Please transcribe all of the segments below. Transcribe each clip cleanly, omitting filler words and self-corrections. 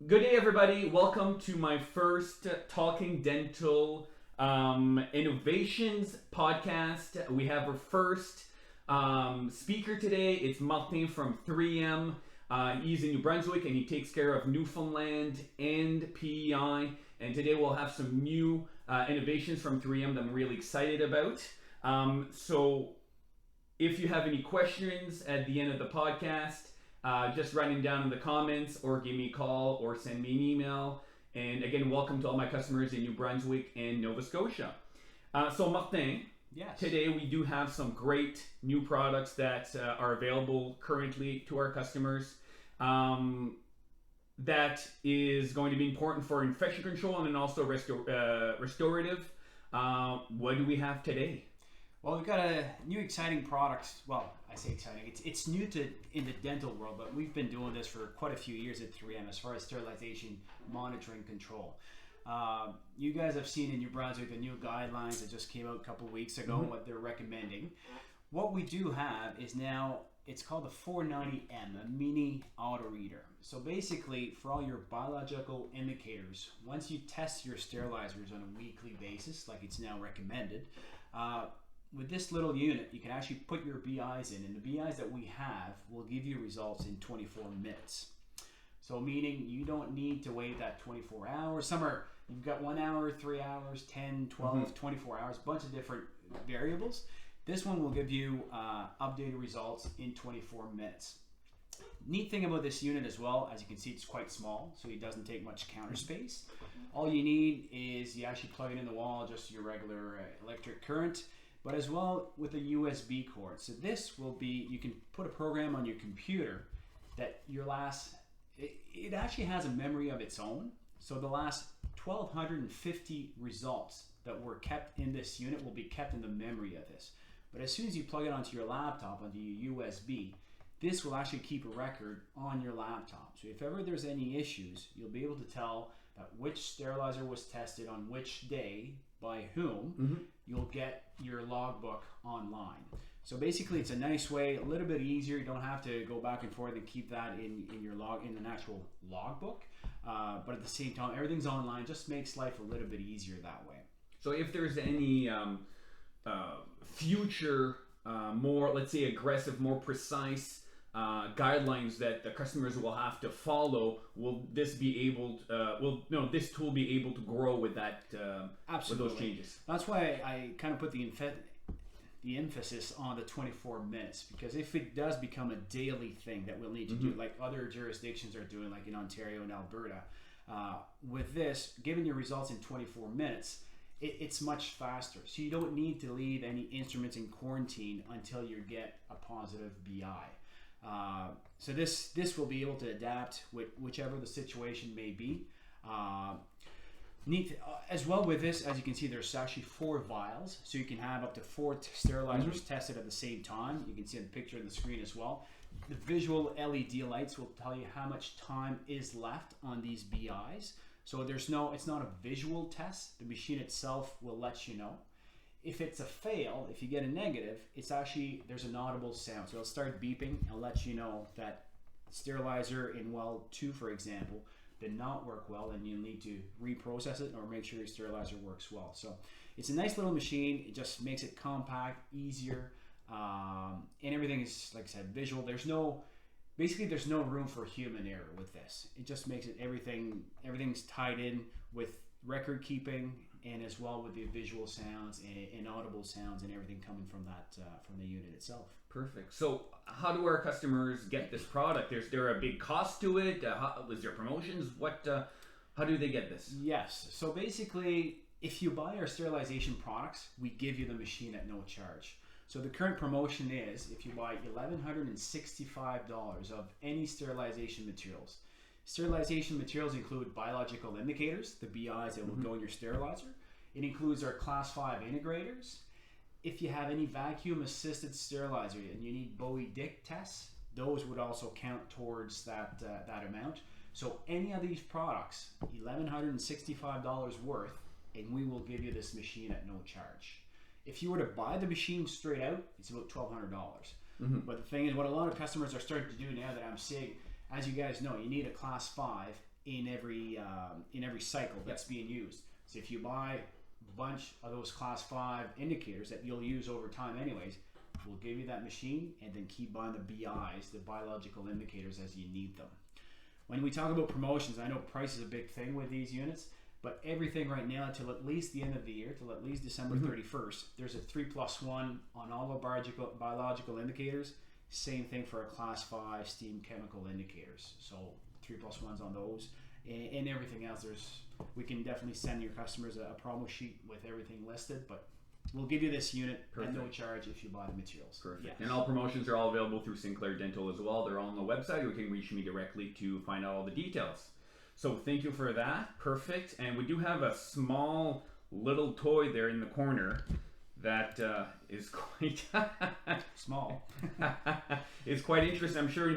Good day, everybody. Welcome to my first Talking Dental Innovations podcast. We have our first speaker today. It's Martin from 3M. He's in New Brunswick and he takes care of Newfoundland and PEI. And today we'll have some new innovations from 3M that I'm really excited about. So if you have any questions at the end of the podcast, just write them down in the comments or give me a call or send me an email. And again, welcome to all my customers in New Brunswick and Nova Scotia. So Martin, yes. Today we do have some great new products that are available currently to our customers. That is going to be important for infection control and then also restorative. What do we have today? Well, we've got a new exciting product. Well, I say exciting. It's new in the dental world, but we've been doing this for quite a few years at 3M as far as sterilization monitoring control. You guys have seen in New Brunswick the new guidelines that just came out a couple weeks ago, what they're recommending. What we do have is now, it's called the 490M, a mini auto reader. So basically, for all your biological indicators, once you test your sterilizers on a weekly basis, like it's now recommended, with this little unit, you can actually put your BIs in, and the BIs that we have will give you results in 24 minutes. So meaning you don't need to wait that 24 hours. Some are, you've got 1 hour, 3 hours, 10, 12, 24 hours, a bunch of different variables. This one will give you updated results in 24 minutes. Neat thing about this unit as well, as you can see, it's quite small, so it doesn't take much counter space. All you need is you actually plug it in the wall, just your regular electric current, but as well with a USB cord. So this will be, you can put a program on your computer that it actually has a memory of its own. So the last 1,250 results that were kept in this unit will be kept in the memory of this. But as soon as you plug it onto your laptop, onto your USB, this will actually keep a record on your laptop. So if ever there's any issues, you'll be able to tell that which sterilizer was tested on which day by whom. You'll get your logbook online. So basically, it's a nice way, a little bit easier. You don't have to go back and forth and keep that in an actual logbook. But at the same time, everything's online. Just makes life a little bit easier that way. So if there's any future, more, let's say, aggressive, more precise guidelines that the customers will have to follow, will this be able to, this tool be able to grow with that, Absolutely. with those changes? That's why I kind of put the emphasis on the 24 minutes, because if it does become a daily thing that we'll need to do, like other jurisdictions are doing, like in Ontario and Alberta, with this, giving your results in 24 minutes, it's much faster. So you don't need to leave any instruments in quarantine until you get a positive BI. So this will be able to adapt with whichever the situation may be. Neat as well with this, as you can see, there's actually 4 vials, so you can have up to 4 sterilizers tested at the same time. You can see the picture on the screen as well. The visual LED lights will tell you how much time is left on these BIs. So it's not a visual test. The machine itself will let you know. If it's a fail, if you get a negative, it's actually, there's an audible sound. So it'll start beeping and let you know that sterilizer in well 2, for example, did not work well, and you'll need to reprocess it or make sure your sterilizer works well. So it's a nice little machine. It just makes it compact, easier, and everything is, like I said, visual. There's no room for human error with this. It just makes it everything's tied in with record keeping, and as well with the visual sounds and audible sounds and everything coming from from the unit itself. Perfect. So how do our customers get this product? Is there a big cost to it? Is there promotions? How do they get this? Yes. So basically, if you buy our sterilization products, we give you the machine at no charge. So the current promotion is, if you buy $1,165 of any sterilization materials. Sterilization materials include biological indicators, the BIs that will go in your sterilizer. It includes our Class 5 integrators. If you have any vacuum assisted sterilizer and you need Bowie-Dick tests, those would also count towards that amount. So any of these products, $1,165 worth, and we will give you this machine at no charge. If you were to buy the machine straight out, it's about $1,200. But the thing is, what a lot of customers are starting to do now that I'm seeing, as you guys know, you need a Class 5 in every cycle that's being used. So if you buy a bunch of those class 5 indicators that you'll use over time anyways, we'll give you that machine, and then keep buying the BIs, the biological indicators, as you need them. When we talk about promotions, I know price is a big thing with these units, but everything right now till at least the end of the year, till at least December 31st, there's a 3+1 on all the biological indicators. Same thing for our class 5 steam chemical indicators. So 3+1s on those, and everything else. We can definitely send your customers a promo sheet with everything listed, but we'll give you this unit at no charge if you buy the materials. Perfect. Yes. And all promotions are all available through Sinclair Dental as well. They're all on the website. You can reach me directly to find out all the details. So thank you for that. Perfect. And we do have a small little toy there in the corner that is quite small. It's quite interesting. I'm sure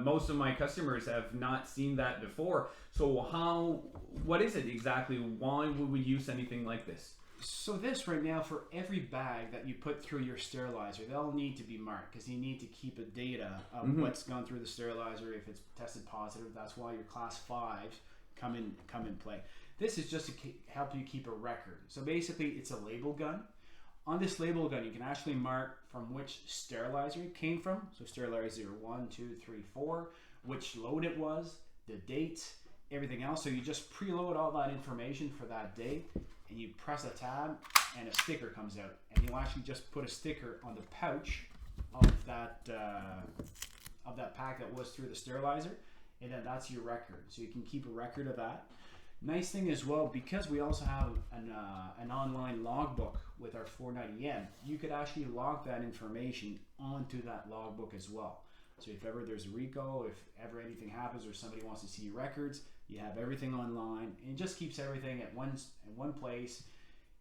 most of my customers have not seen that before. So what is it exactly? Why would we use anything like this? So this right now, for every bag that you put through your sterilizer, they'll need to be marked because you need to keep a data of what's gone through the sterilizer. If it's tested positive, that's why your class 5s come in play. This is just to help you keep a record. So basically, it's a label gun. On this label gun, you can actually mark from which sterilizer it came from. So sterilizer 1, 2, 3, 4, which load it was, the date, everything else. So you just preload all that information for that day, and you press a tab, and a sticker comes out. And you'll actually just put a sticker on the pouch of that pack that was through the sterilizer, and then that's your record. So you can keep a record of that. Nice thing as well, because we also have an online logbook with our 490M, you could actually log that information onto that logbook as well. So if ever there's a recall, if ever anything happens or somebody wants to see your records, you have everything online, and it just keeps everything at one place,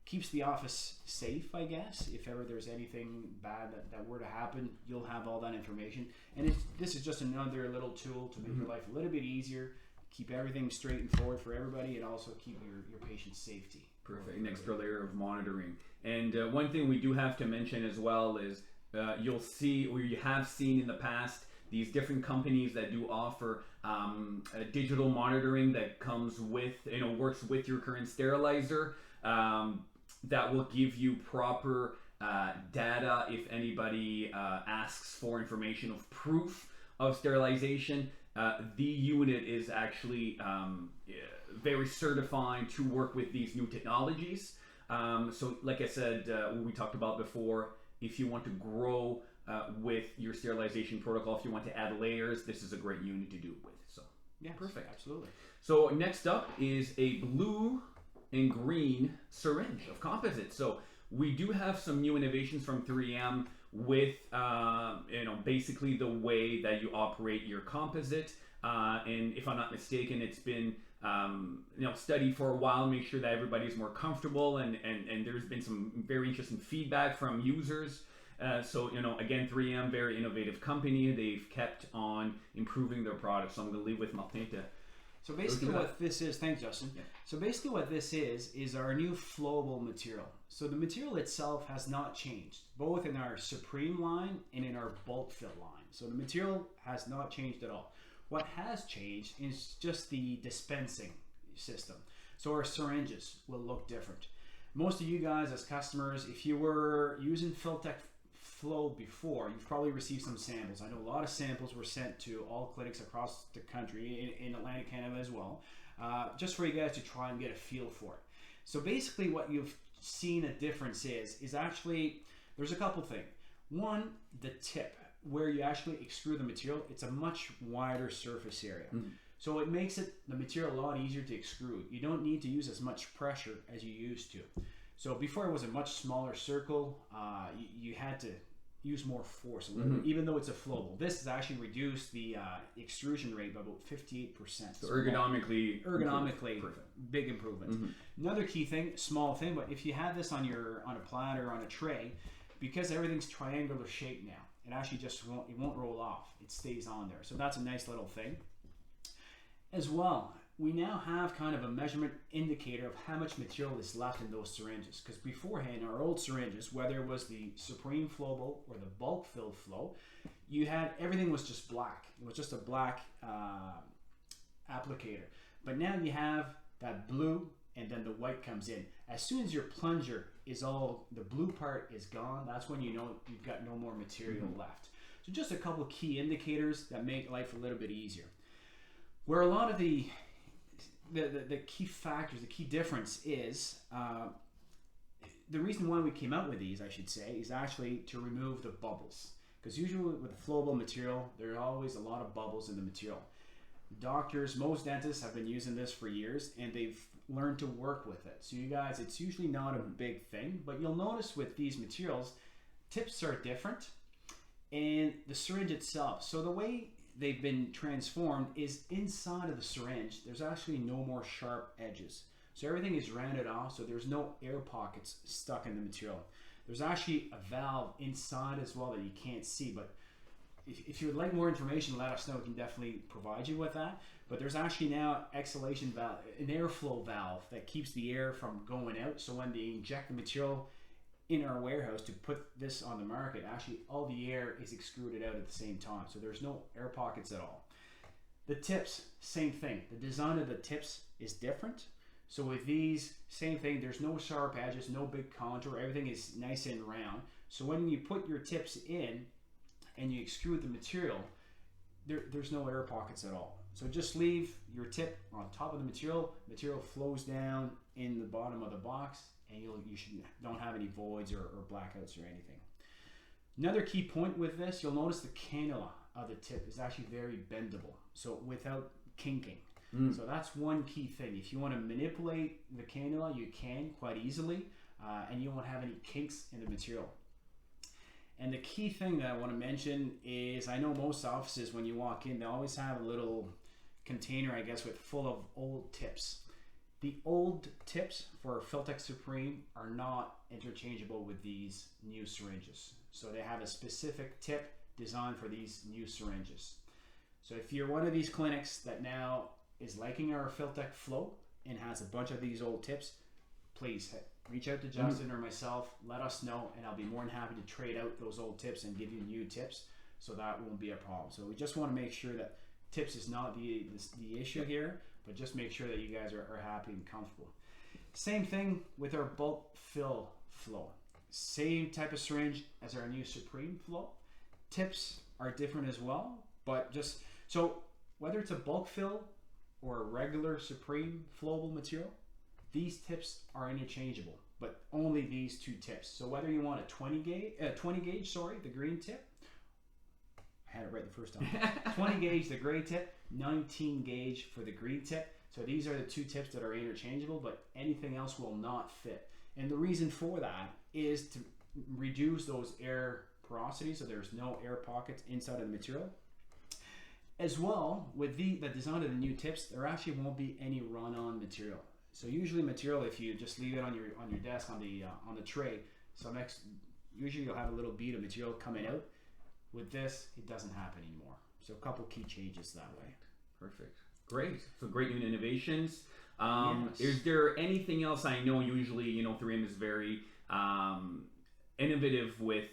keeps the office safe, I guess. If ever there's anything bad that were to happen, you'll have all that information. And this is just another little tool to make your life a little bit easier, keep everything straight and forward for everybody, and also keep your patient's safety. Perfect. An extra layer of monitoring. And one thing we do have to mention as well is you'll see, or you have seen in the past, these different companies that do offer digital monitoring that comes with, works with your current sterilizer, that will give you proper data if anybody asks for information of proof of sterilization. The unit is actually very certified to work with these new technologies. So like I said, we talked about before, if you want to grow with your sterilization protocol, if you want to add layers, this is a great unit to do it with. So yeah, perfect. Absolutely. So next up is a blue and green syringe of composite. So we do have some new innovations from 3M with basically the way that you operate your composite, and if I'm not mistaken, it's been studied for a while, make sure that everybody's more comfortable, and there's been some very interesting feedback from users. So again, 3M, very innovative company. They've kept on improving their products. So I'm going to leave with Martin to. So basically what this is, thanks Justin. Yeah. So basically what this is our new flowable material. So the material itself has not changed, both in our Supreme line and in our bulk fill line. So the material has not changed at all. What has changed is just the dispensing system. So our syringes will look different. Most of you guys as customers, if you were using Filtek Flow before, you've probably received some samples. I know a lot of samples were sent to all clinics across the country, in Atlantic Canada as well, just for you guys to try and get a feel for it. So basically what you've seen a difference is actually, there's a couple things. One, the tip, where you actually extrude the material, it's a much wider surface area. So it makes the material a lot easier to extrude. You don't need to use as much pressure as you used to. So before it was a much smaller circle, you had to use more force a little bit, even though it's a flowable. This has actually reduced the extrusion rate by about 58%. So ergonomically big improvement. Another key thing, small thing, but if you have this on a platter or on a tray, because everything's triangular shape now, it actually just won't roll off. It stays on there. So that's a nice little thing. As well, we now have kind of a measurement indicator of how much material is left in those syringes. Because beforehand, our old syringes, whether it was the Supreme Flowable or the bulk fill flow, everything was just black. It was just a black applicator. But now you have that blue, and then the white comes in. As soon as your plunger is all, the blue part is gone, that's when you know you've got no more material left. So just a couple key indicators that make life a little bit easier. Where a lot of the key factors, the key difference is, the reason why we came out with these, I should say, is actually to remove the bubbles. Because usually with flowable material, there are always a lot of bubbles in the material. Doctors, most dentists have been using this for years, and they've learned to work with it. So you guys, it's usually not a big thing, but you'll notice with these materials, tips are different, and the syringe itself. So the way they've been transformed is inside of the syringe, there's actually no more sharp edges. So everything is rounded off, so there's no air pockets stuck in the material. There's actually a valve inside as well that you can't see, but if you would like more information, let us know. We can definitely provide you with that. But there's actually now exhalation valve, an airflow valve that keeps the air from going out. So when they inject the material in our warehouse to put this on the market, actually all the air is extruded out at the same time. So there's no air pockets at all. The tips, same thing. The design of the tips is different. So with these, same thing, there's no sharp edges, no big contour, everything is nice and round. So when you put your tips in and you extrude the material, there's no air pockets at all. So just leave your tip on top of the material flows down in the bottom of the box, and you don't have any voids or blackouts or anything. Another key point with this, you'll notice the cannula of the tip is actually very bendable, so without kinking. So that's one key thing. If you want to manipulate the cannula, you can quite easily, and you won't have any kinks in the material. And the key thing that I want to mention is, I know most offices, when you walk in, they always have a little container, I guess, full of old tips. The old tips for Filtek Supreme are not interchangeable with these new syringes. So they have a specific tip designed for these new syringes. So if you're one of these clinics that now is liking our Filtek Flow and has a bunch of these old tips, please reach out to Justin or myself, let us know, and I'll be more than happy to trade out those old tips and give you new tips, so that won't be a problem. So we just want to make sure that tips is not the issue here, but just make sure that you guys are happy and comfortable. Same thing with our bulk fill flow. Same type of syringe as our new Supreme Flow. Tips are different as well, but just, so whether it's a bulk fill or a regular Supreme flowable material, these tips are interchangeable, but only these two tips. So whether you want a 20 gauge, the green tip, I had it right the first time. 20 gauge, the gray tip, 19 gauge for the green tip. So these are the two tips that are interchangeable, but anything else will not fit. And the reason for that is to reduce those air porosity, so there's no air pockets inside of the material. As well, with the design of the new tips, there actually won't be any run-on material. So usually material, if you just leave it on your desk on the tray, usually you'll have a little bead of material coming out. With this, it doesn't happen anymore. So a couple key changes that way. Perfect. Great. So great new innovations. Yes. Is there anything else? I know usually 3M is very innovative with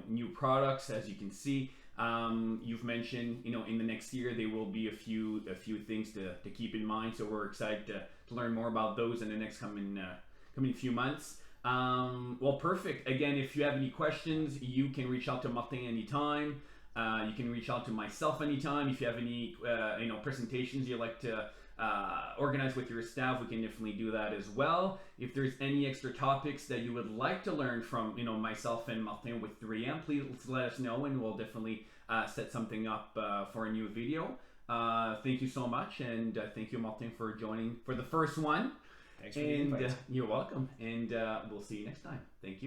new products, as you can see. You've mentioned in the next year there will be a few things to keep in mind, so we're excited to learn more about those in the next coming few months. Well, perfect. Again, if you have any questions, you can reach out to Martin anytime. You can reach out to myself anytime. If you have any presentations you'd like to organize with your staff, we can definitely do that as well. If there's any extra topics that you would like to learn from myself and Martin with 3M, please let us know, and we'll definitely set something up for a new video. Thank you so much, and thank you, Martin, for joining for the first one. Thanks for the invite. You're welcome, and we'll see you next time. Thank you.